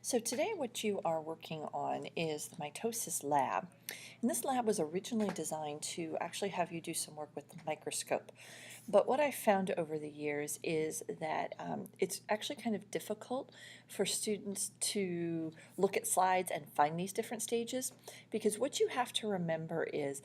So today what you are working on is the Mitosis lab. And this lab was originally designed to actually have you do some work with the microscope. But what I found over the years is that it's actually kind of difficult for students to look at slides and find these different stages, because what you have to remember is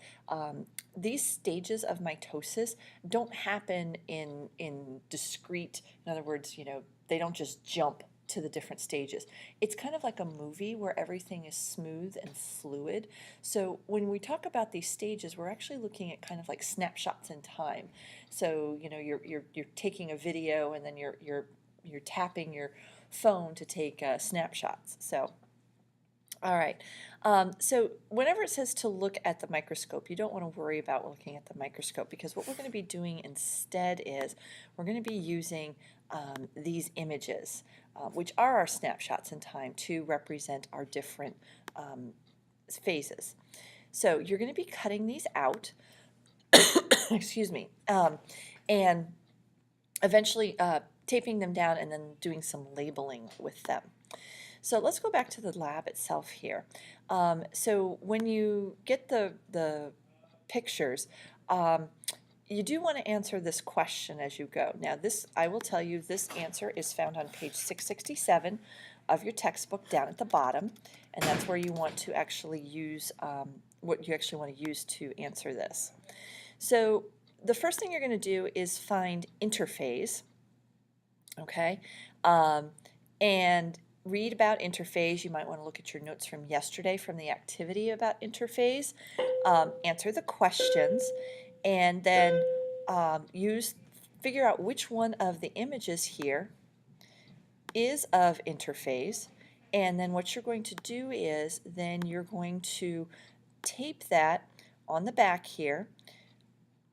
these stages of mitosis don't happen in discrete, in other words, they don't just jump to the different stages. It's kind of like a movie where everything is smooth and fluid. So when we talk about these stages, we're actually looking at kind of like snapshots in time. So you're taking a video, and then you're tapping your phone to take snapshots. So all right. So whenever it says to look at the microscope, you don't want to worry about looking at the microscope, because what we're going to be doing instead is we're going to be using these images, which are our snapshots in time, to represent our different phases. So you're going to be cutting these out, excuse me, and eventually taping them down and then doing some labeling with them. So let's go back to the lab itself here. So when you get the pictures, you do want to answer this question as you go. Now this, I will tell you, this answer is found on page 667 of your textbook down at the bottom, and that's where you want to actually use what you actually want to use to answer this. So the first thing you're going to do is find interphase, okay, and read about interphase. You might want to look at your notes from yesterday from the activity about interphase, answer the questions, and then figure out which one of the images here is of interphase. And then what you're going to do is then you're going to tape that on the back here.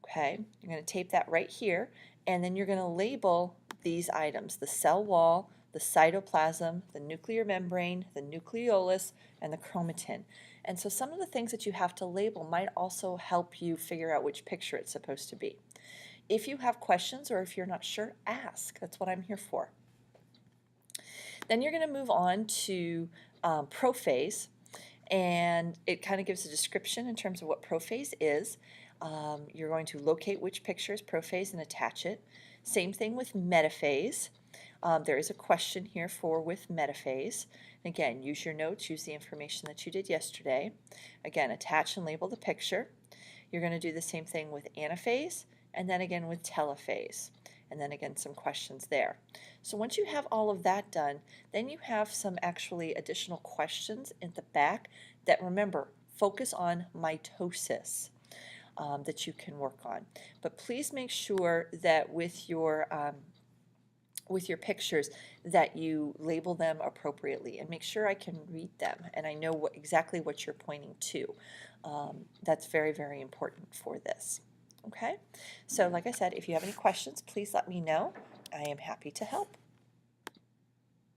Okay, you're going to tape that right here, and then you're going to label these items: the cell wall, the cytoplasm, the nuclear membrane, the nucleolus, and the chromatin. And so some of the things that you have to label might also help you figure out which picture it's supposed to be. If you have questions or if you're not sure, ask. That's what I'm here for. Then you're going to move on to prophase, and it kind of gives a description in terms of what prophase is. You're going to locate which picture is prophase and attach it. Same thing with metaphase. There is a question here for with metaphase. Again, use your notes, use the information that you did yesterday. Again, attach and label the picture. You're going to do the same thing with anaphase, and then again with telophase, and then again some questions there. So once you have all of that done, then you have some actually additional questions at the back that, remember, focus on mitosis. That you can work on. But please make sure that with your pictures that you label them appropriately, and make sure I can read them and I know exactly what you're pointing to. That's very, very important for this. Okay? So like I said, if you have any questions, please let me know. I am happy to help.